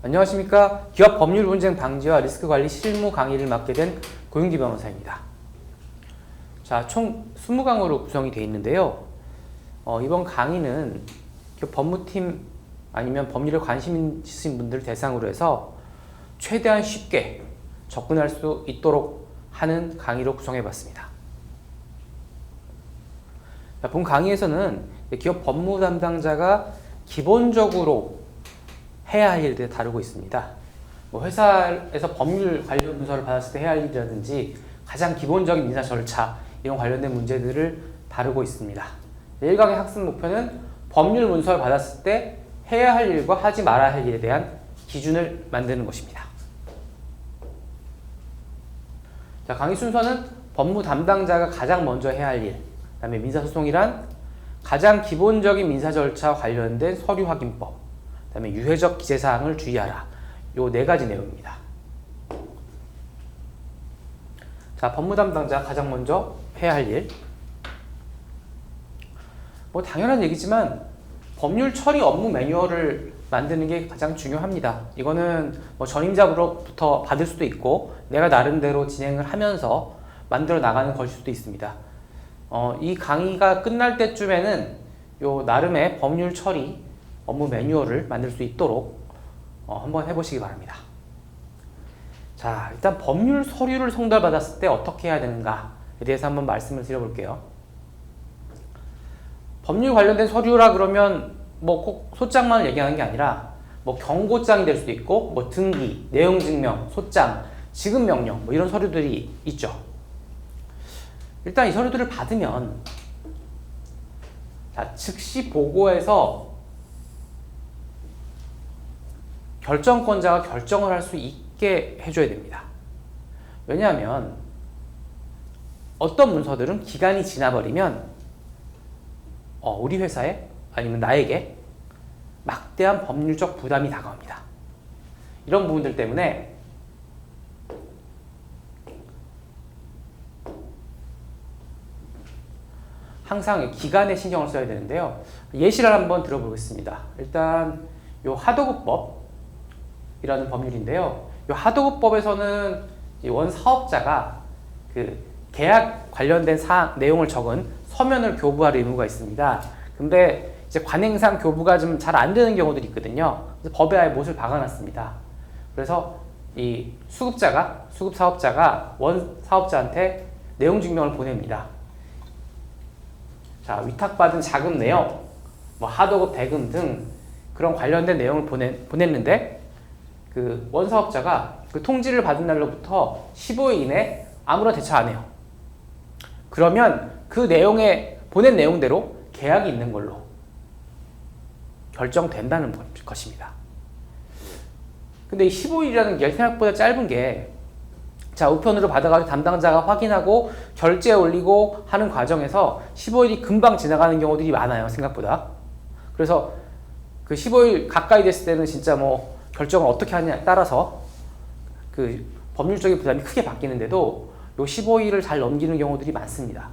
안녕하십니까. 기업 법률 분쟁 방지와 리스크 관리 실무 강의를 맡게 된 고윤기 변호사입니다. 자, 총 20강으로 구성이 되어 있는데요. 이번 강의는 기업 법무팀 아니면 법률에 관심 있으신 분들 대상으로 해서 최대한 쉽게 접근할 수 있도록 하는 강의로 구성해 봤습니다. 본 강의에서는 기업 법무 담당자가 기본적으로 해야 할 일들을 다루고 있습니다. 회사에서 법률 관련 문서를 받았을 때 해야 할 일이라든지 가장 기본적인 인사 절차 이런 관련된 문제들을 다루고 있습니다. 1강의 학습 목표는 법률 문서를 받았을 때 해야 할 일과 하지 말아야 할 일에 대한 기준을 만드는 것입니다. 자, 강의 순서는 법무 담당자가 가장 먼저 해야 할 일, 그 다음에 민사소송이란 가장 기본적인 민사 절차와 관련된 서류 확인법, 그 다음에 유해적 기재사항을 주의하라. 요 4가지 내용입니다. 자, 법무 담당자가 가장 먼저 해야 할 일. 당연한 얘기지만 법률 처리 업무 매뉴얼을 만드는 게 가장 중요합니다. 이거는 전임자로부터 받을 수도 있고 내가 나름대로 진행을 하면서 만들어 나가는 것일 수도 있습니다. 이 강의가 끝날 때쯤에는 요 나름의 법률 처리 업무 매뉴얼을 만들 수 있도록 한번 해보시기 바랍니다. 자, 일단 법률 서류를 송달받았을 때 어떻게 해야 되는가에 대해서 한번 말씀을 드려볼게요. 법률 관련된 서류라 그러면 꼭 소장만 얘기하는 게 아니라 경고장이 될 수도 있고 등기, 내용증명, 소장, 지급명령 이런 서류들이 있죠. 일단 이 서류들을 받으면 자, 즉시 보고해서 결정권자가 결정을 할 수 있게 해줘야 됩니다. 왜냐하면 어떤 문서들은 기간이 지나버리면 우리 회사에 아니면 나에게 막대한 법률적 부담이 다가옵니다. 이런 부분들 때문에 항상 기간에 신경을 써야 되는데요. 예시를 한번 들어보겠습니다. 일단 요 하도급법이라는 법률인데요. 요 하도급법에서는 원 사업자가 그 계약 관련된 내용을 적은 서면을 교부할 의무가 있습니다. 근데 이제 관행상 교부가 좀 잘 안 되는 경우들이 있거든요. 그래서 법에 아예 못을 박아놨습니다. 그래서 이 수급 사업자가 원 사업자한테 내용 증명을 보냅니다. 자, 위탁받은 자금 내역, 하도급 대금 등 그런 관련된 내용을 보냈는데 그 원 사업자가 그 통지를 받은 날로부터 15일 이내 아무런 대처 안 해요. 그러면 그 내용에 보낸 내용대로 계약이 있는 걸로 결정된다는 것입니다. 근데 이 15일이라는 게 생각보다 짧은 게 자, 우편으로 받아가지고 담당자가 확인하고 결제에 올리고 하는 과정에서 15일이 금방 지나가는 경우들이 많아요, 생각보다. 그래서 그 15일 가까이 됐을 때는 진짜 결정을 어떻게 하느냐에 따라서 그 법률적인 부담이 크게 바뀌는데도 요 15일을 잘 넘기는 경우들이 많습니다.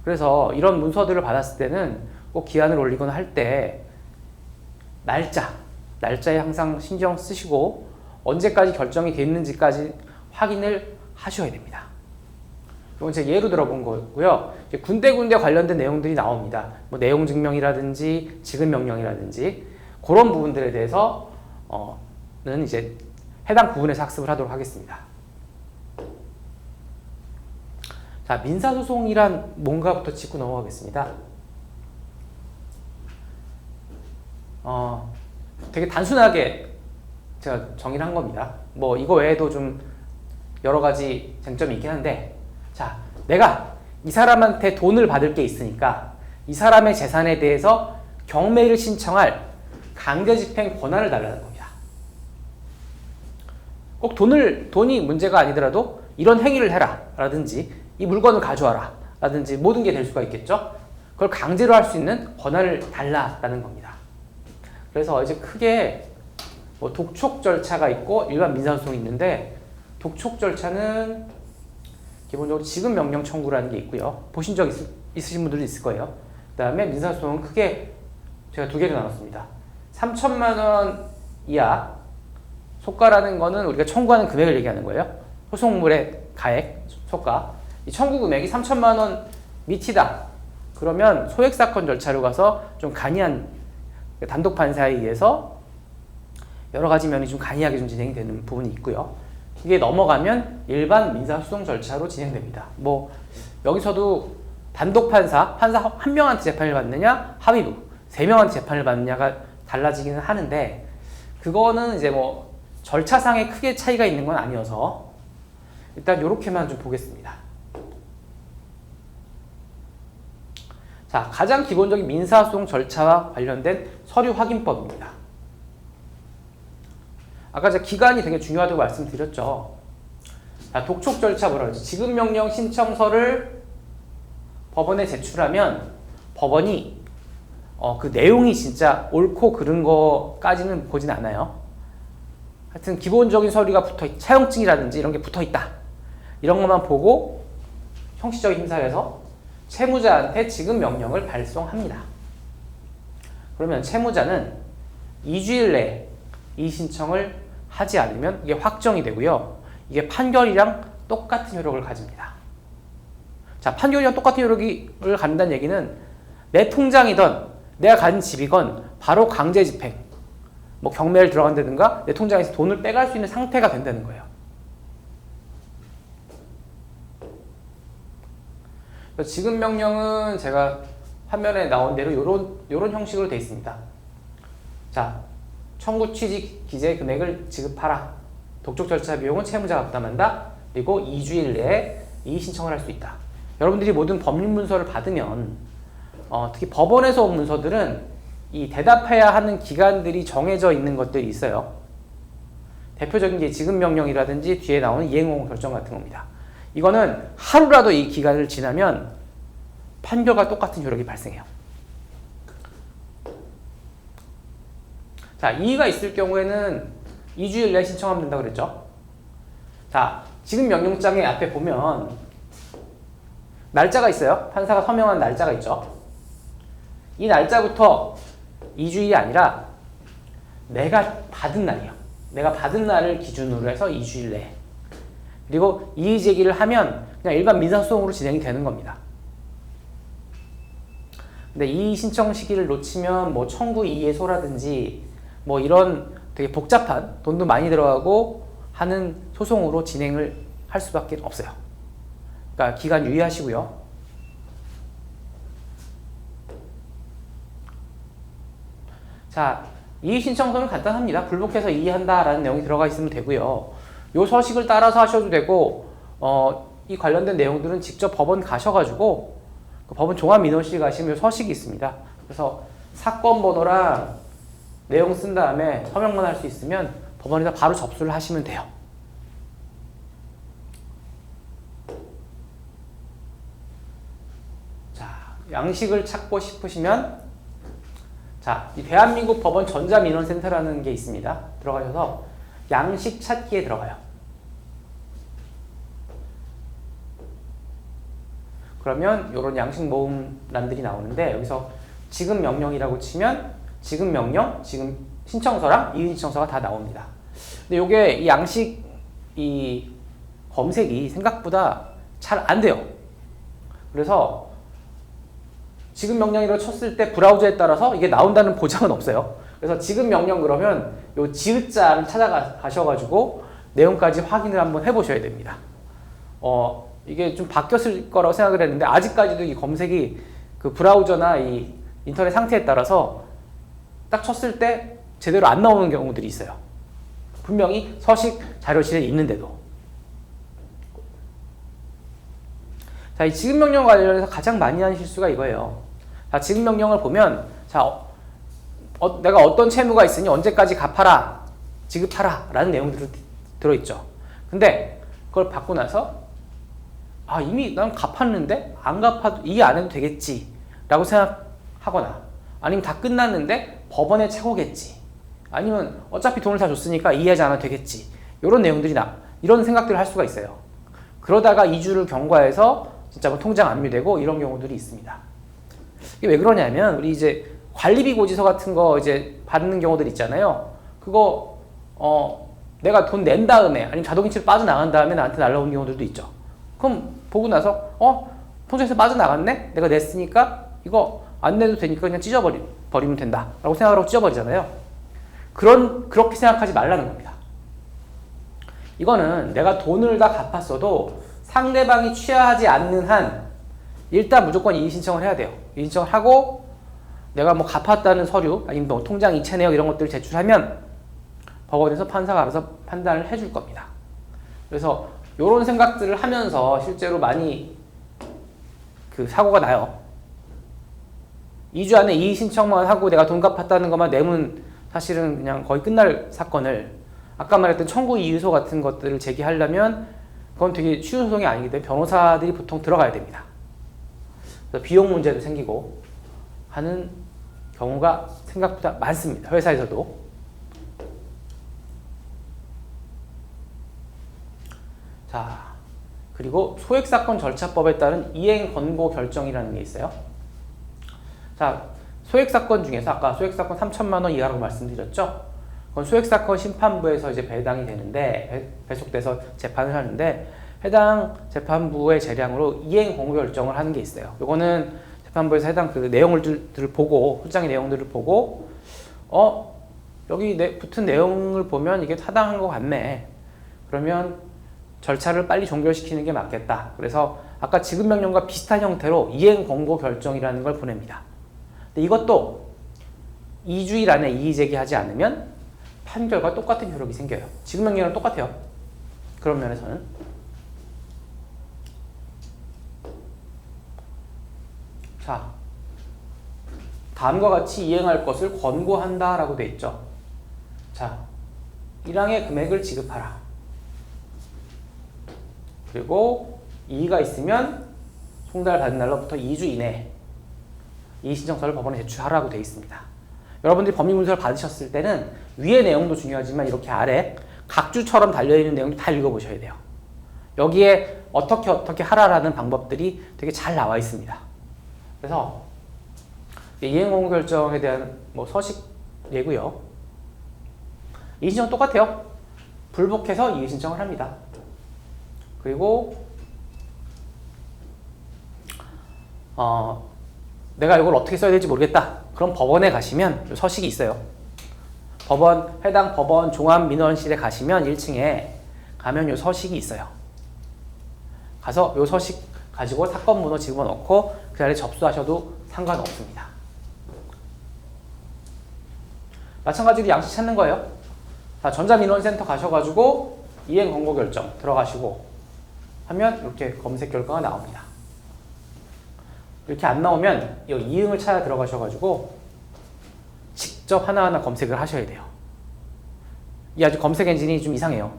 그래서 이런 문서들을 받았을 때는 꼭 기한을 올리거나 할 때 날짜에 항상 신경 쓰시고 언제까지 결정이 됐는지까지 확인을 하셔야 됩니다. 이건 제가 예로 들어본 거고요. 군데군데 관련된 내용들이 나옵니다. 내용 증명이라든지 지급명령이라든지 그런 부분들에 대해서는 이제 해당 부분에서 학습을 하도록 하겠습니다. 자, 민사소송이란 뭔가부터 짚고 넘어가겠습니다. 되게 단순하게 제가 정의를 한 겁니다. 이거 외에도 좀 여러 가지 쟁점이 있긴 한데, 자, 내가 이 사람한테 돈을 받을 게 있으니까 이 사람의 재산에 대해서 경매를 신청할 강제집행 권한을 달라는 겁니다. 꼭 돈이 문제가 아니더라도 이런 행위를 해라 라든지 이 물건을 가져와라 라든지 모든 게 될 수가 있겠죠. 그걸 강제로 할 수 있는 권한을 달라라는 겁니다. 그래서 이제 크게 독촉 절차가 있고 일반 민사소송이 있는데, 독촉 절차는 기본적으로 지급명령 청구라는 게 있고요. 보신 적 있으신 분들도 있을 거예요. 그 다음에 민사소송은 크게 제가 2개로 나눴습니다. 3천만 원 이하 소가라는 거는 우리가 청구하는 금액을 얘기하는 거예요. 소송물의 가액, 소가. 이 청구 금액이 3천만 원 밑이다. 그러면 소액사건 절차로 가서 좀 간이한 단독 판사에 의해서 여러 가지 면이 좀 간이하게 좀 진행이 되는 부분이 있고요. 이게 넘어가면 일반 민사소송 절차로 진행됩니다. 뭐 여기서도 단독 판사 한 명한테 재판을 받느냐, 합의부 3명한테 재판을 받느냐가 달라지기는 하는데 그거는 이제 뭐 절차상에 크게 차이가 있는 건 아니어서 일단 이렇게만 좀 보겠습니다. 자, 가장 기본적인 민사소송 절차와 관련된 서류 확인법입니다. 아까 제가 기간이 되게 중요하다고 말씀드렸죠. 자, 독촉 절차 뭐라 그러지? 지급명령 신청서를 법원에 제출하면 법원이 그 내용이 진짜 옳고 그른 거까지는 보진 않아요. 하여튼 기본적인 서류가 차용증이라든지 이런 게 붙어있다. 이런 것만 보고 형식적인 심사에서 채무자한테 지급명령을 발송합니다. 그러면 채무자는 2주일 내에 이 신청을 하지 않으면 이게 확정이 되고요. 이게 판결이랑 똑같은 효력을 가집니다. 자, 판결이랑 똑같은 효력을 갖는다는 얘기는 내 통장이든 내가 가진 집이건 바로 강제 집행, 뭐 경매를 들어간다든가 내 통장에서 돈을 빼갈 수 있는 상태가 된다는 거예요. 지급 명령은 제가 화면에 나온 대로 요런 형식으로 되어 있습니다. 자, 청구 취직 기재 금액을 지급하라. 독촉 절차 비용은 채무자가 부담한다. 그리고 2주일 내에 이의 신청을 할 수 있다. 여러분들이 모든 법률 문서를 받으면 특히 법원에서 온 문서들은 이 대답해야 하는 기간들이 정해져 있는 것들이 있어요. 대표적인 게 지급 명령이라든지 뒤에 나오는 이행공고 결정 같은 겁니다. 이거는 하루라도 이 기간을 지나면 판결과 똑같은 효력이 발생해요. 자, 이의가 있을 경우에는 2주일 내에 신청하면 된다고 그랬죠. 자, 지급 명령장에 앞에 보면 날짜가 있어요. 판사가 서명한 날짜가 있죠. 이 날짜부터 2주일이 아니라 내가 받은 날이에요. 내가 받은 날을 기준으로 해서 2주일 내에. 그리고 이의 제기를 하면 그냥 일반 민사소송으로 진행이 되는 겁니다. 근데 이의 신청 시기를 놓치면 뭐 청구 이의소라든지 뭐 이런 되게 복잡한 돈도 많이 들어가고 하는 소송으로 진행을 할 수밖에 없어요. 그러니까 기간 유의하시고요. 자, 이의 신청서는 간단합니다. 불복해서 이의한다라는 내용이 들어가 있으면 되고요. 요 서식을 따라서 하셔도 되고 이 관련된 내용들은 직접 법원 가셔가지고 그 법원 종합민원실 가시면 요 서식이 있습니다. 그래서 사건 번호랑 내용 쓴 다음에 서명만 할 수 있으면 법원에다 바로 접수를 하시면 돼요. 자, 양식을 찾고 싶으시면 자, 이 대한민국 법원 전자민원센터라는 게 있습니다. 들어가셔서 양식 찾기에 들어가요. 그러면 이런 양식 모음란들이 나오는데 여기서 지급 명령이라고 치면 지급 명령, 지금 신청서랑 이의 신청서가 다 나옵니다. 근데 이게 이 양식 이 검색이 생각보다 잘 안 돼요. 그래서 지급 명령이라고 쳤을 때 브라우저에 따라서 이게 나온다는 보장은 없어요. 그래서 지급 명령 그러면 요 지읒자를 찾아가셔가지고 내용까지 확인을 한번 해보셔야 됩니다. 이게 좀 바뀌었을 거라고 생각을 했는데 아직까지도 이 검색이 그 브라우저나 이 인터넷 상태에 따라서 딱 쳤을 때 제대로 안 나오는 경우들이 있어요. 분명히 서식 자료실에 있는데도. 자, 이 지급명령 관련해서 가장 많이 하는 실수가 이거예요. 자, 지급명령을 보면 자, 내가 어떤 채무가 있으니 언제까지 갚아라, 지급하라 라는 내용들이 들어있죠. 근데 그걸 받고 나서 이미 난 갚았는데 안 갚아도 이해 안 해도 되겠지 라고 생각하거나 아니면 다 끝났는데 법원에 착오겠지 아니면 어차피 돈을 다 줬으니까 이해하지 않아도 되겠지 이런 내용들이 이런 생각들을 할 수가 있어요. 그러다가 2주를 경과해서 진짜 뭐 통장 압류되고 이런 경우들이 있습니다. 이게 왜 그러냐면 우리 이제 관리비 고지서 같은 거 이제 받는 경우들 있잖아요. 그거 내가 돈 낸 다음에 아니면 자동이체로 빠져나간 다음에 나한테 날라오는 경우들도 있죠. 그럼 보고 나서 통장에서 빠져나갔네? 내가 냈으니까 이거 안 내도 되니까 그냥 찢어버리면 된다 라고 생각을 하고 찢어버리잖아요. 그렇게 생각하지 말라는 겁니다. 이거는 내가 돈을 다 갚았어도 상대방이 취하하지 않는 한 일단 무조건 이의신청을 해야 돼요. 이의신청을 하고 내가 뭐 갚았다는 서류 아니면 뭐 통장 이체 내역 이런 것들을 제출하면 법원에서 판사가 알아서 판단을 해줄 겁니다. 그래서 이런 생각들을 하면서 실제로 많이 그 사고가 나요. 2주 안에 이의신청만 하고 내가 돈 갚았다는 것만 내면 사실은 그냥 거의 끝날 사건을 아까 말했던 청구 이의소 같은 것들을 제기하려면 그건 되게 쉬운 소송이 아니기 때문에 변호사들이 보통 들어가야 됩니다. 그래서 비용 문제도 생기고 하는 경우가 생각보다 많습니다. 회사에서도. 자, 그리고 소액사건 절차법에 따른 이행 권고 결정이라는 게 있어요. 자, 소액사건 중에서 아까 소액사건 3천만 원 이하라고 말씀드렸죠? 그건 소액사건 심판부에서 이제 배당이 되는데, 배속돼서 재판을 하는데, 해당 재판부의 재량으로 이행 권고 결정을 하는 게 있어요. 요거는 재판부에서 해당 그 내용들을 보고, 소장의 내용들을 보고, 여기 붙은 내용을 보면 이게 타당한 것 같네. 그러면 절차를 빨리 종결시키는 게 맞겠다. 그래서 아까 지급명령과 비슷한 형태로 이행 권고 결정이라는 걸 보냅니다. 근데 이것도 2주일 안에 이의제기하지 않으면 판결과 똑같은 효력이 생겨요. 지급명령이랑 똑같아요. 그런 면에서는. 자, 다음과 같이 이행할 것을 권고한다 라고 돼 있죠. 자, 1항의 금액을 지급하라. 그리고 이의가 있으면 송달받은 날로부터 2주 이내에 이의신청서를 법원에 제출하라고 되어 있습니다. 여러분들이 법리문서를 받으셨을 때는 위의 내용도 중요하지만 이렇게 아래 각주처럼 달려있는 내용도 다 읽어보셔야 돼요. 여기에 어떻게 하라라는 방법들이 되게 잘 나와 있습니다. 그래서 이행권고 결정에 대한 뭐 서식 예고요. 이의신청 똑같아요. 불복해서 이의신청을 합니다. 그리고 내가 이걸 어떻게 써야 될지 모르겠다. 그럼 법원에 가시면 서식이 있어요. 해당 법원 종합민원실에 가시면 1층에 가면 요 서식이 있어요. 가서 요 서식 가지고 사건 번호 집어넣고 그 자리에 접수하셔도 상관없습니다. 마찬가지로 양식 찾는 거예요. 자, 전자민원센터 가셔가지고 이행 권고 결정 들어가시고 하면 이렇게 검색 결과가 나옵니다. 이렇게 안 나오면 이 이응을 찾아 들어가셔가지고 직접 하나하나 검색을 하셔야 돼요. 이 아주 검색 엔진이 좀 이상해요.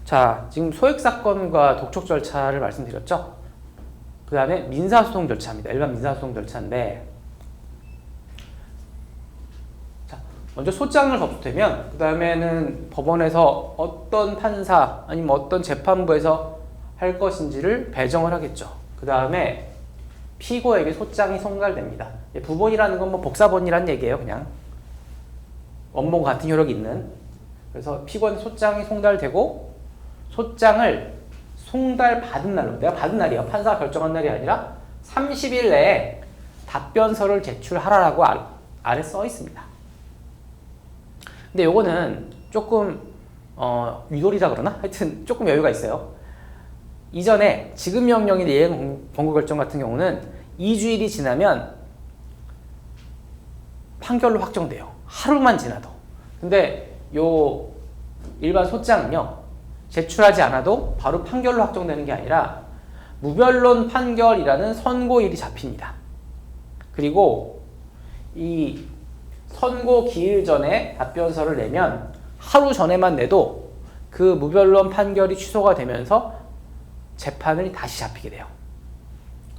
자, 지금 소액사건과 독촉 절차를 말씀드렸죠? 그 다음에 민사소송 절차입니다. 일반 민사소송 절차인데, 자, 먼저 소장을 접수되면 그 다음에는 법원에서 어떤 판사 아니면 어떤 재판부에서 할 것인지를 배정을 하겠죠. 그 다음에 피고에게 소장이 송달됩니다. 부본이라는 건 뭐 복사본이라는 얘기예요. 그냥 원본과 같은 효력이 있는. 그래서 피고한테 소장이 송달되고 소장을 송달받은 날로, 내가 받은 날이에요. 판사가 결정한 날이 아니라 30일 내에 답변서를 제출하라라고 아래 써 있습니다. 근데 요거는 조금 위돌이라 그러나? 하여튼 조금 여유가 있어요. 이전에 지급명령이나 이행 권고 결정 같은 경우는 2주일이 지나면 판결로 확정돼요. 하루만 지나도. 근데 요 일반 소장은요, 제출하지 않아도 바로 판결로 확정되는 게 아니라 무변론 판결이라는 선고일이 잡힙니다. 그리고 이 선고 기일 전에 답변서를 내면 하루 전에만 내도 그 무변론 판결이 취소가 되면서 재판을 다시 잡히게 돼요.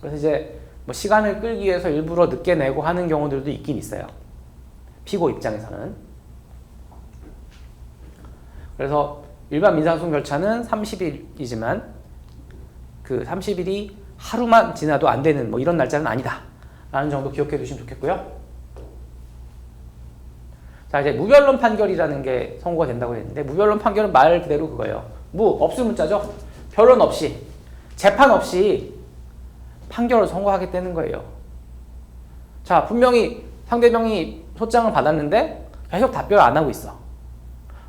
그래서 이제 뭐 시간을 끌기 위해서 일부러 늦게 내고 하는 경우들도 있긴 있어요. 피고 입장에서는. 그래서 일반 민사소송 절차는 30일이지만 그 30일이 하루만 지나도 안 되는 뭐 이런 날짜는 아니다 라는 정도 기억해 두시면 좋겠고요. 자, 이제 무변론 판결이라는 게 선고가 된다고 했는데, 무변론 판결은 말 그대로 그거예요. 없을 문자죠. 변론 없이, 재판 없이 판결을 선고하겠다는 거예요. 자, 분명히 상대방이 소장을 받았는데 계속 답변을 안 하고 있어.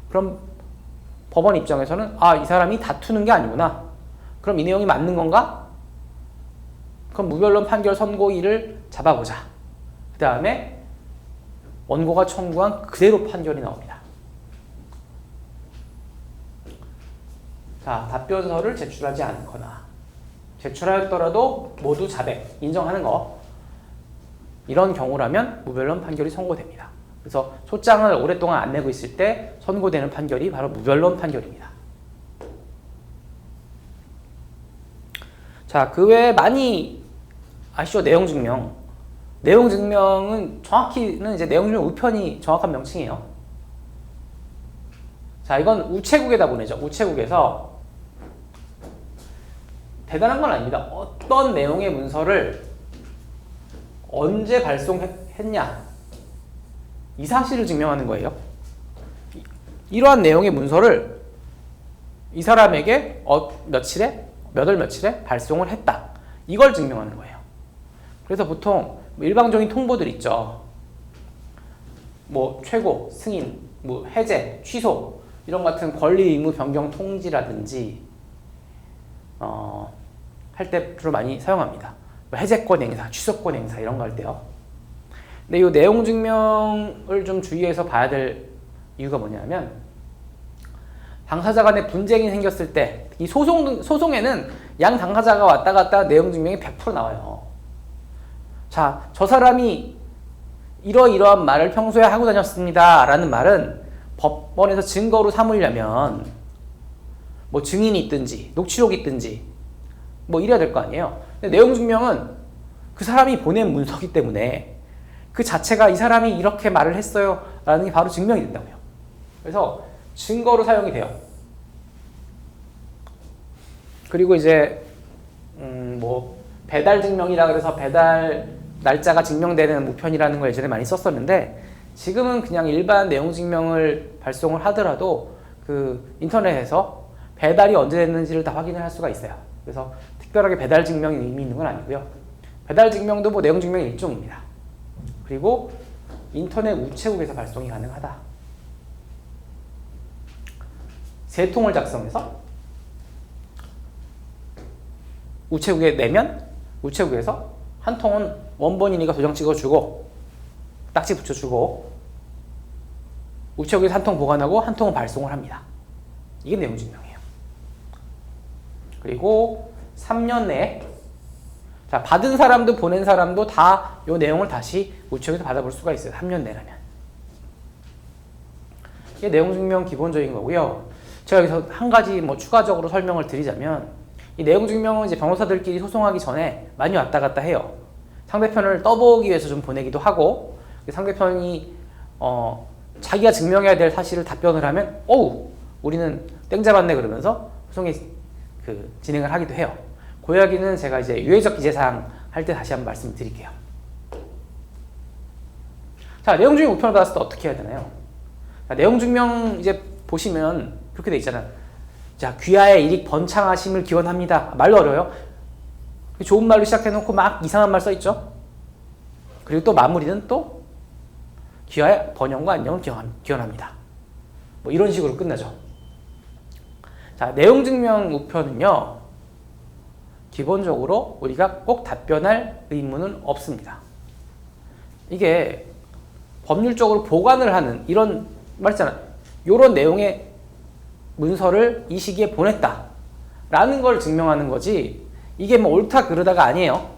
그럼 법원 입장에서는 이 사람이 다투는 게 아니구나. 그럼 이 내용이 맞는 건가? 그럼 무변론 판결 선고일을 잡아보자. 그 다음에 원고가 청구한 그대로 판결이 나옵니다. 자, 답변서를 제출하지 않거나 제출하였더라도 모두 자백, 인정하는 거, 이런 경우라면 무변론 판결이 선고됩니다. 그래서 소장을 오랫동안 안 내고 있을 때 선고되는 판결이 바로 무변론 판결입니다. 자, 그 외에 많이 아시죠? 내용 증명. 내용 증명은 정확히는 이제 내용 증명 우편이 정확한 명칭이에요. 자, 이건 우체국에다 보내죠. 우체국에서 대단한 건 아닙니다. 어떤 내용의 문서를 언제 발송했냐, 이 사실을 증명하는 거예요. 이러한 내용의 문서를 이 사람에게 며칠에, 몇 월 며칠에 발송을 했다, 이걸 증명하는 거예요. 그래서 보통 일방적인 통보들 있죠. 뭐 최고, 승인, 뭐 해제, 취소, 이런 같은 권리 의무 변경 통지라든지 할 때 주로 많이 사용합니다. 해제권 행사, 취소권 행사 이런 거 할 때요. 근데 이 내용 증명을 좀 주의해서 봐야 될 이유가 뭐냐면, 당사자 간에 분쟁이 생겼을 때, 이 소송에는 양 당사자가 왔다 갔다 내용 증명이 100% 나와요. 자, 저 사람이 이러이러한 말을 평소에 하고 다녔습니다 라는 말은 법원에서 증거로 삼으려면 뭐 증인이 있든지 녹취록이 있든지 뭐 이래야 될 거 아니에요. 근데 내용 증명은 그 사람이 보낸 문서이기 때문에 그 자체가 이 사람이 이렇게 말을 했어요 라는 게 바로 증명이 된다고요. 그래서 증거로 사용이 돼요. 그리고 이제 뭐 배달 증명이라 그래서 배달 날짜가 증명되는 우편이라는 걸 예전에 많이 썼었는데, 지금은 그냥 일반 내용 증명을 발송을 하더라도 그 인터넷에서 배달이 언제 됐는지를 다 확인을 할 수가 있어요. 그래서 특별하게 배달 증명이 의미 있는 건 아니고요. 배달 증명도 뭐 내용 증명의 일종입니다. 그리고 인터넷 우체국에서 발송이 가능하다. 세 통을 작성해서 우체국에 내면 우체국에서 한 통은 원본인이가 도장 찍어주고 딱지 붙여주고 우체국에서 한 통 보관하고 한 통은 발송을 합니다. 이게 내용 증명이에요. 그리고 3년 내에, 자, 받은 사람도 보낸 사람도 다 이 내용을 다시 우체국에서 받아볼 수가 있어요. 3년 내라면. 이게 내용 증명 기본적인 거고요. 제가 여기서 한 가지 뭐 추가적으로 설명을 드리자면, 이 내용 증명은 이제 변호사들끼리 소송하기 전에 많이 왔다 갔다 해요. 상대편을 떠보기 위해서 좀 보내기도 하고, 상대편이 자기가 증명해야 될 사실을 답변을 하면 우리는 땡 잡았네 그러면서 소송이 진행을 하기도 해요. 그 이야기는 제가 이제 유해적 기재사항 할 때 다시 한번 말씀드릴게요. 자, 내용 증명 우편을 받았을 때 어떻게 해야 되나요? 자, 내용 증명 이제 보시면 그렇게 돼 있잖아요. 자, 귀하의 일익 번창하심을 기원합니다. 말로 어려워요. 좋은 말로 시작해놓고 막 이상한 말 써있죠. 그리고 또 마무리는 또 귀하의 번영과 안녕을 기원합니다. 뭐 이런 식으로 끝나죠. 자, 내용 증명 우편은요, 기본적으로 우리가 꼭 답변할 의무는 없습니다. 이게 법률적으로 보관을 하는 이런 말 있잖아요. 이런 내용의 문서를 이 시기에 보냈다 라는 걸 증명하는 거지, 이게 뭐 옳다 그르다가 아니에요.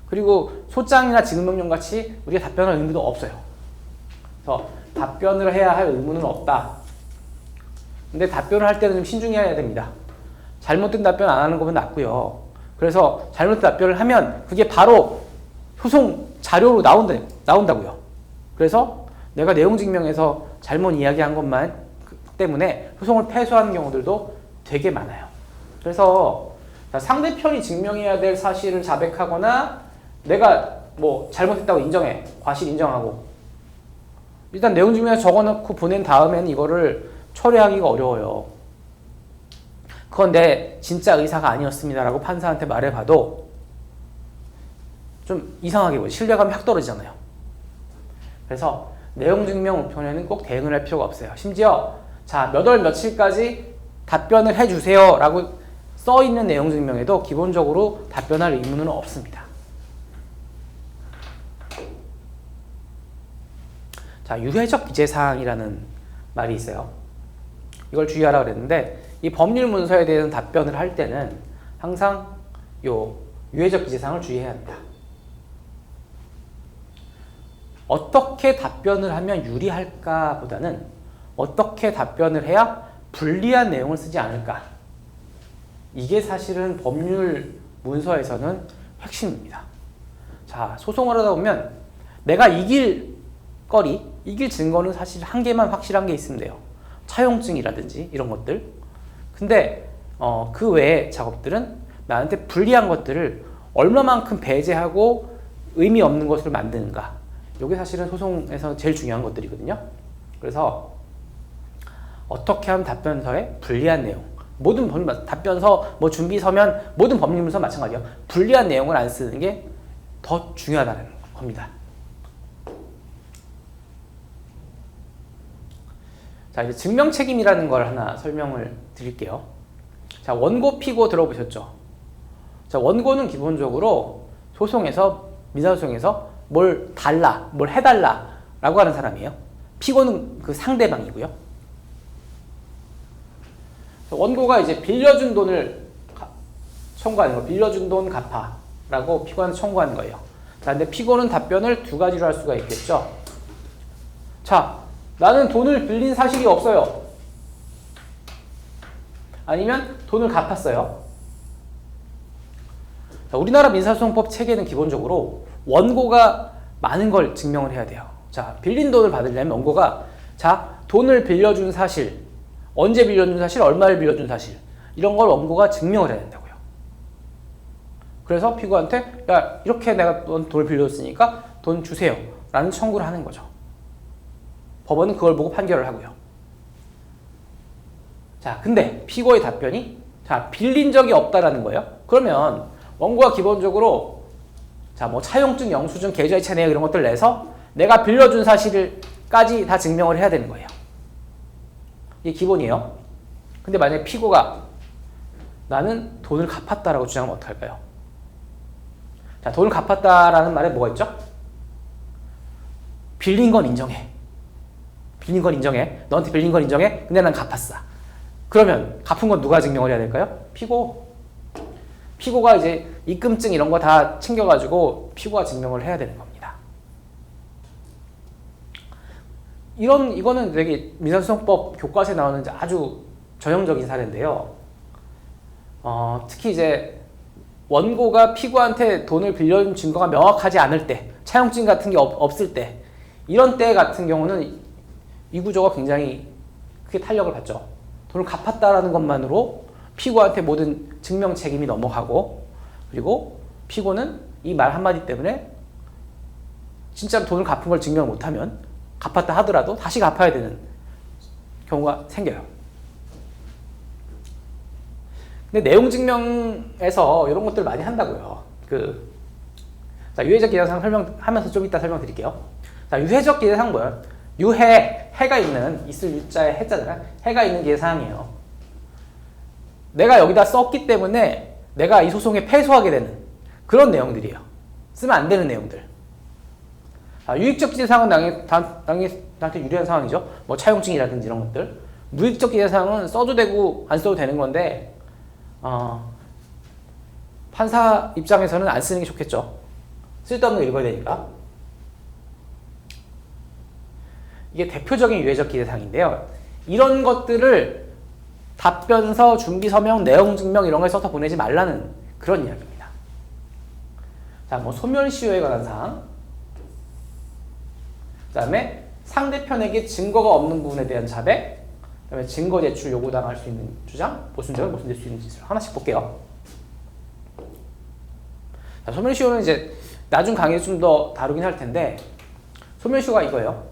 그리고 소장이나 지급명령 같이 우리가 답변할 의무도 없어요. 그래서 답변을 해야 할 의무는 없다. 근데 답변을 할 때는 좀 신중해야 됩니다. 잘못된 답변 안 하는 것보다 낫고요. 그래서 잘못된 답변을 하면 그게 바로 소송 자료로 나온다고요. 그래서 내가 내용 증명에서 잘못 이야기한 것만 때문에 소송을 패소하는 경우들도 되게 많아요. 그래서 상대편이 증명해야 될 사실을 자백하거나 내가 뭐 잘못했다고 인정해, 과실 인정하고, 일단 내용 증명에 적어놓고 보낸 다음에는 이거를 철회하기가 어려워요. 그건 내 진짜 의사가 아니었습니다라고 판사한테 말해봐도 좀 이상하게 보여. 신뢰감이 확 떨어지잖아요. 그래서 내용 증명 우편에는 꼭 대응을 할 필요가 없어요. 심지어 자, 몇 월 며칠까지 답변을 해주세요 라고 써있는 내용 증명에도 기본적으로 답변할 의무는 없습니다. 자, 유해적 기재사항이라는 말이 있어요. 이걸 주의하라 그랬는데 이 법률 문서에 대한 답변을 할 때는 항상 요 유해적 기재사항을 주의해야 합니다. 어떻게 답변을 하면 유리할까 보다는 어떻게 답변을 해야 불리한 내용을 쓰지 않을까. 이게 사실은 법률 문서에서는 핵심입니다. 자, 소송을 하다 보면 내가 이길 증거는 사실 한 개만 확실한 게 있으면 돼요. 차용증이라든지 이런 것들. 근데 그 외의 작업들은 나한테 불리한 것들을 얼마만큼 배제하고 의미 없는 것을 만드는가. 이게 사실은 소송에서 제일 중요한 것들이거든요. 그래서 어떻게 하면 답변서에 불리한 내용, 모든 답변서, 준비 서면 모든 법률문서 마찬가지예요. 불리한 내용을 안 쓰는 게 더 중요하다는 겁니다. 자, 이제 증명 책임이라는 걸 하나 설명을 드릴게요. 자, 원고 피고 들어보셨죠? 자, 원고는 기본적으로 민사소송에서 뭘 해달라 라고 하는 사람이에요. 피고는 그 상대방이고요. 원고가 이제 빌려준 돈을 청구하는 거, 빌려준 돈 갚아라고 피고한테 청구하는 거예요. 자, 근데 피고는 답변을 두 가지로 할 수가 있겠죠. 자, 나는 돈을 빌린 사실이 없어요. 아니면 돈을 갚았어요. 자, 우리나라 민사소송법 체계는 기본적으로 원고가 많은 걸 증명을 해야 돼요. 자, 빌린 돈을 받으려면 원고가 자, 돈을 빌려준 사실, 언제 빌려준 사실, 얼마를 빌려준 사실 이런 걸 원고가 증명을 해야 된다고요. 그래서 피고한테 야, 이렇게 내가 돈을 빌려줬으니까 돈 주세요 라는 청구를 하는 거죠. 법원은 그걸 보고 판결을 하고요. 자, 근데 피고의 답변이 자, 빌린 적이 없다라는 거예요. 그러면 원고가 기본적으로 자, 차용증, 영수증, 계좌이체 내역 이런 것들 내서 내가 빌려준 사실까지 다 증명을 해야 되는 거예요. 이게 기본이에요. 근데 만약에 피고가 나는 돈을 갚았다라고 주장하면 어떡할까요? 자, 돈을 갚았다라는 말에 뭐가 있죠? 빌린 건 인정해. 너한테 빌린 건 인정해. 근데 난 갚았어. 그러면 갚은 건 누가 증명을 해야 될까요? 피고가 이제 입금증 이런 거 다 챙겨가지고 피고가 증명을 해야 되는 겁니다. 이거는 되게 민사소송법 교과서에 나오는 아주 전형적인 사례인데요. 특히 이제 원고가 피고한테 돈을 빌려준 증거가 명확하지 않을 때, 차용증 같은 게 없을 때, 이런 때 같은 경우는 이 구조가 굉장히 크게 탄력을 받죠. 돈을 갚았다라는 것만으로 피고한테 모든 증명 책임이 넘어가고, 그리고 피고는 이 말 한마디 때문에 진짜로 돈을 갚은 걸 증명을 못하면 갚았다 하더라도 다시 갚아야 되는 경우가 생겨요. 근데 내용 증명에서 이런 것들 많이 한다고요. 자, 유해적 기재사항 설명하면서 좀 이따 설명드릴게요. 자, 유해적 기재사항 뭐예요? 해가 있을 유자에 해자잖아. 해가 있는 기재사항이에요. 내가 여기다 썼기 때문에 내가 이 소송에 패소하게 되는 그런 내용들이에요. 쓰면 안 되는 내용들. 유익적 기재사항은 나한테 유리한 상황이죠. 차용증이라든지 이런 것들. 무익적 기재사항은 써도 되고 안 써도 되는 건데 판사 입장에서는 안 쓰는 게 좋겠죠. 쓸데없는 거 읽어야 되니까. 이게 대표적인 유해적 기재사항인데요. 이런 것들을 답변서, 준비서명, 내용증명 이런 걸 써서 보내지 말라는 그런 이야기입니다. 자, 소멸시효에 관한 사항. 그 다음에 상대편에게 증거가 없는 부분에 대한 자백. 그 다음에 증거 제출 요구당할 수 있는 주장, 모순적은 모순될 수 있는 짓을 하나씩 볼게요. 자, 소멸시효는 이제 나중 강의에 좀 더 다루긴 할 텐데, 소멸시효가 이거예요.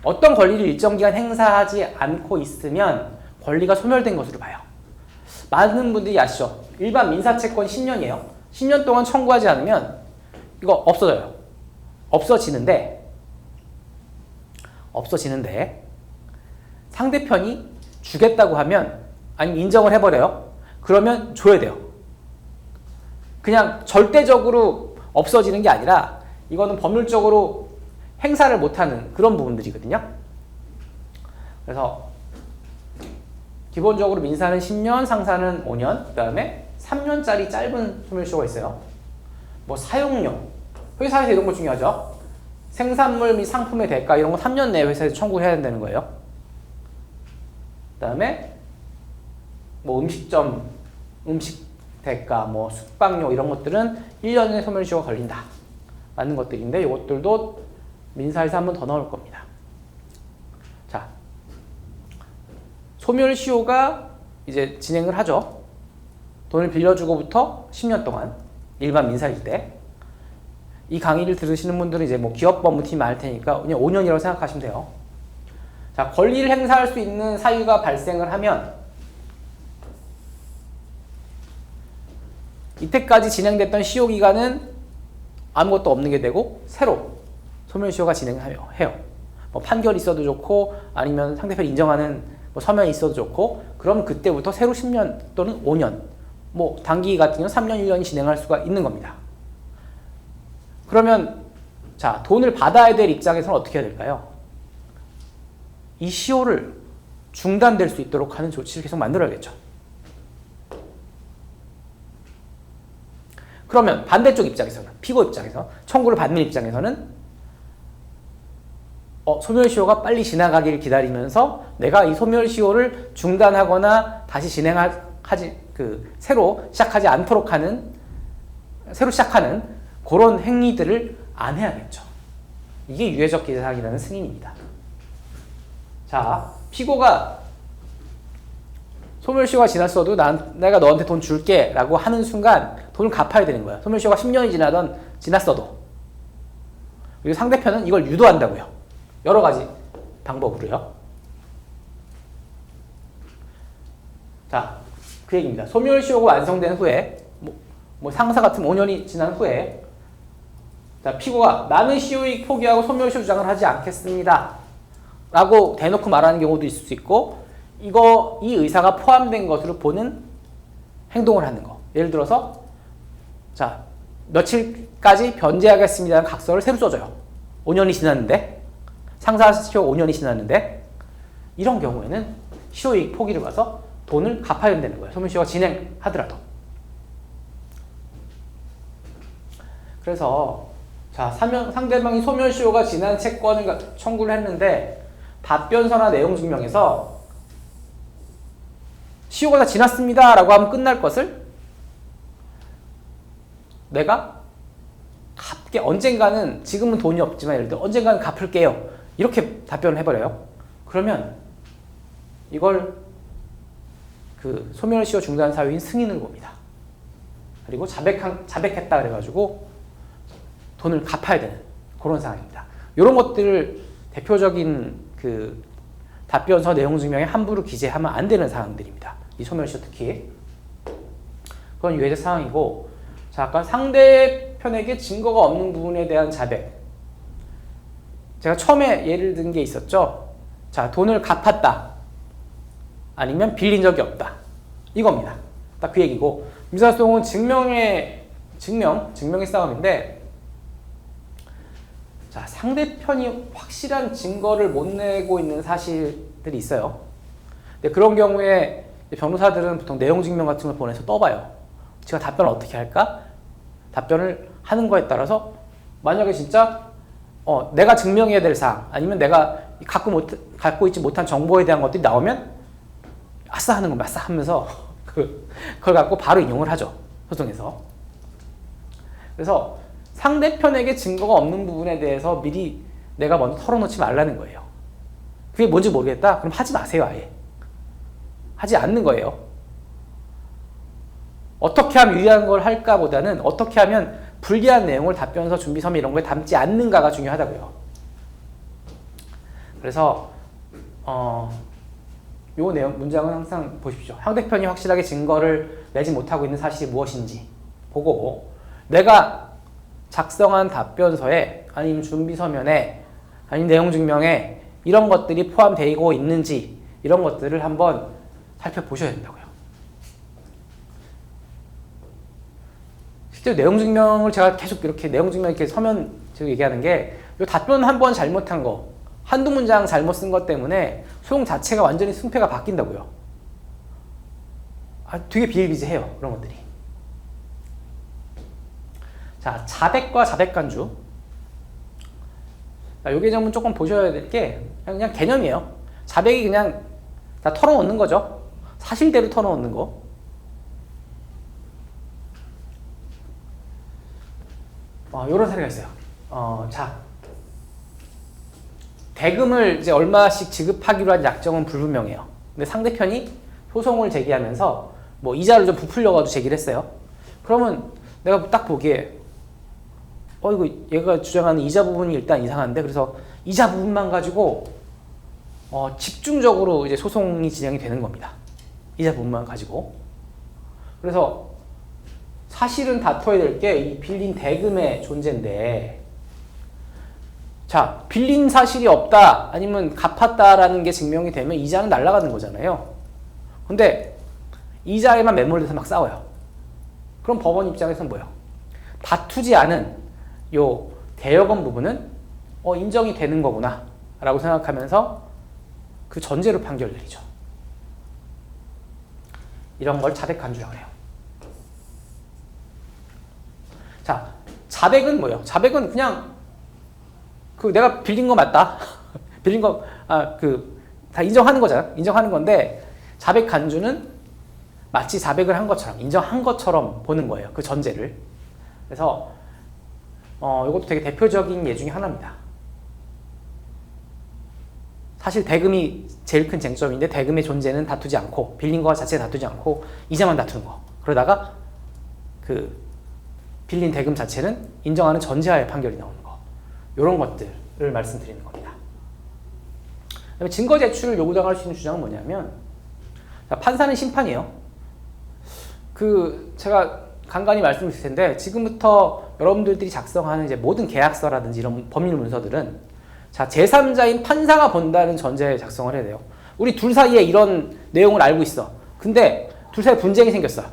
어떤 권리를 일정 기간 행사하지 않고 있으면 권리가 소멸된 것으로 봐요. 많은 분들이 아시죠? 일반 민사채권 10년이에요. 10년 동안 청구하지 않으면 이거 없어져요. 없어지는데 상대편이 주겠다고 하면 아니면 인정을 해버려요. 그러면 줘야 돼요. 그냥 절대적으로 없어지는 게 아니라 이거는 법률적으로 행사를 못하는 그런 부분들이거든요. 그래서 기본적으로 민사는 10년, 상사는 5년, 그 다음에 3년짜리 짧은 소멸시효가 있어요. 뭐 사용료, 회사에서 이런 거 중요하죠. 생산물 및 상품의 대가 이런 거 3년 내에 회사에서 청구해야 된다는 거예요. 그 다음에 뭐 음식점, 음식 대가, 뭐 숙박료 이런 것들은 1년의 소멸시효가 걸린다. 맞는 것들인데 이것들도 민사에서 한 번 더 나올 겁니다. 자, 소멸시효가 이제 진행을 하죠. 돈을 빌려주고부터 10년 동안 일반 민사일 때. 이 강의를 들으시는 분들은 이제 뭐 기업법무팀 알 테니까 그냥 5년이라고 생각하시면 돼요. 자, 권리를 행사할 수 있는 사유가 발생을 하면 이때까지 진행됐던 시효 기간은 아무것도 없는 게 되고 새로 소멸시효가 진행해요. 뭐 판결이 있어도 좋고 아니면 상대편 인정하는 뭐 서면이 있어도 좋고 그럼 그때부터 새로 10년 또는 5년 뭐 단기 같은 경우는 3년, 1년이 진행할 수가 있는 겁니다. 그러면 자, 돈을 받아야 될 입장에서는 어떻게 해야 될까요? 이 시효를 중단될 수 있도록 하는 조치를 계속 만들어야겠죠. 그러면 반대쪽 입장에서는, 피고 입장에서, 청구를 받는 입장에서는 소멸시효가 빨리 지나가기를 기다리면서 내가 이 소멸시효를 중단하거나 다시 새로 시작하지 않도록 하는, 새로 시작하는 그런 행위들을 안 해야겠죠. 이게 유해적 기재사항이라는 승인입니다. 자, 피고가 소멸시효가 지났어도 내가 너한테 돈 줄게 라고 하는 순간 돈을 갚아야 되는 거야. 소멸시효가 10년이 지났어도. 그리고 상대편은 이걸 유도한다고요. 여러 가지 방법으로요. 자, 그 얘기입니다. 소멸시효가 완성된 후에 뭐 상사 같으면 5년이 지난 후에 자, 피고가 나는 시효이익 포기하고 소멸시효 주장을 하지 않겠습니다 라고 대놓고 말하는 경우도 있을 수 있고 이 의사가 포함된 것으로 보는 행동을 하는 거. 예를 들어서 자, 며칠까지 변제하겠습니다라는 각서를 새로 써줘요. 5년이 지났는데 상사 시효 5년이 지났는데 이런 경우에는 시효이익 포기를 봐서 돈을 갚아야 된다는 거예요. 소멸시효가 진행하더라도. 그래서 자, 상대방이 소멸시효가 지난 채권을 청구를 했는데 답변서나 내용증명에서 시효가 다 지났습니다 라고 하면 끝날 것을 내가 갚게 언젠가는 지금은 돈이 없지만 예를 들어 언젠가는 갚을게요 이렇게 답변을 해버려요. 그러면 이걸 그 소멸시효 중단 사유인 승인을 봅니다. 그리고 자백했다 그래가지고 돈을 갚아야 되는 그런 상황입니다. 이런 것들을 대표적인 그 답변서 내용 증명에 함부로 기재하면 안 되는 사항들입니다. 이 소멸시효 특히. 그건 유해적 사항이고, 자, 아까 상대편에게 증거가 없는 부분에 대한 자백. 제가 처음에 예를 든 게 있었죠. 자, 돈을 갚았다. 아니면 빌린 적이 없다. 이겁니다. 딱 그 얘기고, 민사소송은 증명의 싸움인데, 자, 상대편이 확실한 증거를 못 내고 있는 사실들이 있어요. 근데 그런 경우에 변호사들은 보통 내용 증명 같은 걸 보내서 떠봐요. 제가 답변을 어떻게 할까? 답변을 하는 거에 따라서 만약에 진짜 내가 증명해야 될 사항 아니면 내가 갖고 있지 못한 정보에 대한 것들이 나오면 아싸 하는 겁니다. 아싸 하면서 그걸 갖고 바로 인용을 하죠. 소송에서. 그래서 상대편에게 증거가 없는 부분에 대해서 미리 내가 먼저 털어놓지 말라는 거예요. 그게 뭔지 모르겠다? 그럼 하지 마세요, 아예. 하지 않는 거예요. 어떻게 하면 유리한 걸 할까 보다는 어떻게 하면 불리한 내용을 답변서, 준비서면 이런 거에 담지 않는가가 중요하다고요. 그래서 요 내용 문장은 항상 보십시오. 상대편이 확실하게 증거를 내지 못하고 있는 사실이 무엇인지 보고 내가 작성한 답변서에 아니면 준비 서면에 아니면 내용 증명에 이런 것들이 포함되고 있는지 이런 것들을 한번 살펴보셔야 된다고요. 실제로 내용 증명을 제가 계속 이렇게 내용 증명 이렇게 서면 제가 얘기하는 게 이 답변 한 번 잘못한 거 한두 문장 잘못 쓴 것 때문에 소용 자체가 완전히 승패가 바뀐다고요. 되게 비일비재해요. 그런 것들이. 자, 자백과 자백간주. 요 개념은 조금 보셔야 될 게 그냥 개념이에요. 자백이 그냥 다 털어놓는 거죠. 사실대로 털어놓는 거. 요런 사례가 있어요. 자, 대금을 이제 얼마씩 지급하기로 한 약정은 불분명해요. 근데 상대편이 소송을 제기하면서 뭐 이자를 좀 부풀려가지고 제기를 했어요. 그러면 내가 딱 보기에 이거 얘가 주장하는 이자 부분이 일단 이상한데 그래서 이자 부분만 가지고 집중적으로 이제 소송이 진행이 되는 겁니다. 이자 부분만 가지고. 그래서 사실은 다퉈야 될 게 이 빌린 대금의 존재인데 자, 빌린 사실이 없다 아니면 갚았다라는 게 증명이 되면 이자는 날아가는 거잖아요. 근데 이자에만 매몰돼서 막 싸워요. 그럼 법원 입장에서는 뭐예요? 다투지 않은 요 대여금 부분은 인정이 되는 거구나 라고 생각하면서 그 전제로 판결 내리죠. 이런 걸 자백간주라고 해요. 자, 자백은 뭐예요? 자백은 그냥 내가 빌린 거 맞다. 빌린 거, 다 인정하는 거잖아. 인정하는 건데, 자백 간주는 마치 자백을 한 것처럼, 인정한 것처럼 보는 거예요. 그 전제를. 그래서, 이것도 되게 대표적인 예 중에 하나입니다. 사실 대금이 제일 큰 쟁점인데, 대금의 존재는 다투지 않고, 빌린 거 자체 다투지 않고, 이자만 다투는 거. 그러다가, 빌린 대금 자체는 인정하는 전제하에 판결이 나오는 거. 이런 것들을 말씀드리는 겁니다. 그다음에 증거 제출을 요구당할 수 있는 주장은 뭐냐면 판사는 심판이에요. 제가 간간히 말씀드릴 텐데 지금부터 여러분들이 작성하는 이제 모든 계약서라든지 이런 법률 문서들은 자, 제3자인 판사가 본다는 전제에 작성을 해야 돼요. 우리 둘 사이에 이런 내용을 알고 있어. 근데 둘 사이에 분쟁이 생겼어.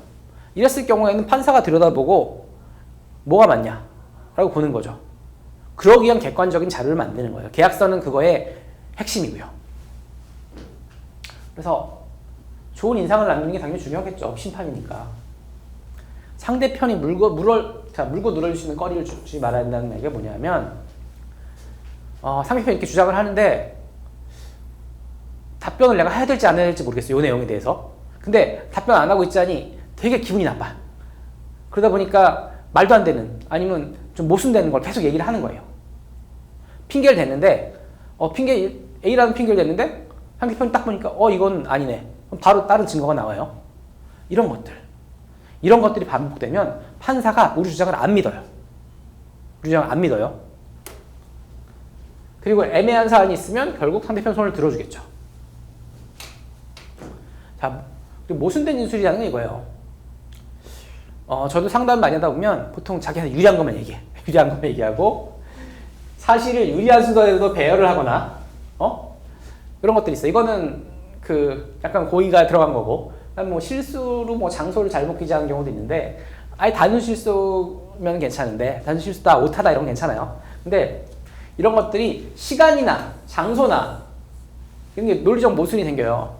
이랬을 경우에는 판사가 들여다보고 뭐가 맞냐 라고 보는 거죠. 그러기 위한 객관적인 자료를 만드는 거예요. 계약서는 그거의 핵심이고요. 그래서 좋은 인상을 남기는 게 당연히 중요하겠죠. 심판이니까. 상대편이 물고 늘어줄 수 있는 거리를 주지 말아야 된다는 게 뭐냐면 상대편이 이렇게 주장을 하는데 답변을 내가 해야 될지 안 해야 될지 모르겠어요. 이 내용에 대해서. 근데 답변 안 하고 있자니 되게 기분이 나빠. 그러다 보니까 말도 안 되는 아니면 좀 모순되는 걸 계속 얘기를 하는 거예요. 핑계를 댔는데 A라는 핑계를 댔는데 상대편이 딱 보니까 이건 아니네. 그럼 바로 다른 증거가 나와요. 이런 것들이 반복되면 판사가 우리 주장을 안 믿어요. 우리 주장을 안 믿어요. 그리고 애매한 사안이 있으면 결국 상대편 손을 들어주겠죠. 자, 그리고 모순된 진술이라는 건 이거예요. 저도 상담 많이 하다 보면 보통 자기한테 유리한 것만 얘기해. 유리한 것만 얘기하고 사실을 유리한 순서에도 배열을 하거나 이런 것들이 있어. 이거는 약간 고의가 들어간 거고 뭐 실수로 뭐 장소를 잘못 기재하는 경우도 있는데 아예 단순 실수면 괜찮은데 단순 실수다 오타다 이런 건 괜찮아요. 근데 이런 것들이 시간이나 장소나 이런 게 논리적 모순이 생겨요.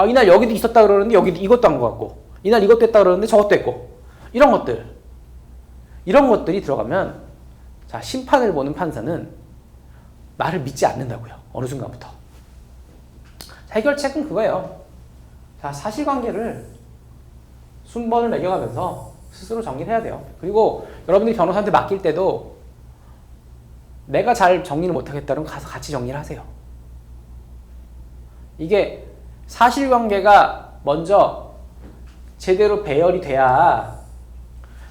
이날 여기도 있었다 그러는데 여기도 이것도 한 것 같고 이날 이것도 했다 그러는데 저것도 했고 이런 것들이 들어가면 자, 심판을 보는 판사는 말을 믿지 않는다고요. 어느 순간부터. 해결책은 그거예요. 자, 사실관계를 순번을 매겨가면서 스스로 정리를 해야 돼요. 그리고 여러분들이 변호사한테 맡길 때도 내가 잘 정리를 못하겠다면 가서 같이 정리를 하세요. 이게 사실관계가 먼저 제대로 배열이 돼야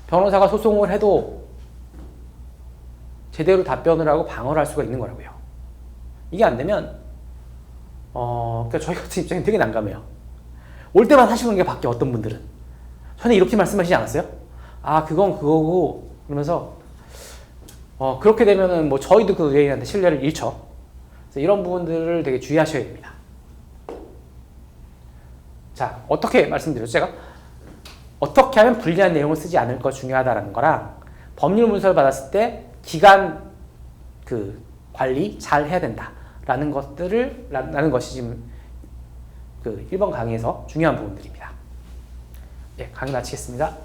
변호사가 소송을 해도 제대로 답변을 하고 방어를 할 수가 있는 거라고요. 이게 안 되면 그러니까 저희 같은 입장이 되게 난감해요. 올 때만 하시는 게 밖에 어떤 분들은 전에 이렇게 말씀하시지 않았어요? 아 그건 그거고 그러면서 그렇게 되면은 뭐 저희도 그 의뢰인한테 신뢰를 잃죠. 그래서 이런 부분들을 되게 주의하셔야 됩니다. 자 어떻게 말씀드렸죠? 제가 어떻게 하면 불리한 내용을 쓰지 않을 거 중요하다라는 거랑 법률 문서를 받았을 때 기간 그 관리 잘 해야 된다라는 라는 것이 지금 그 1번 강의에서 중요한 부분들입니다. 예, 강의 마치겠습니다.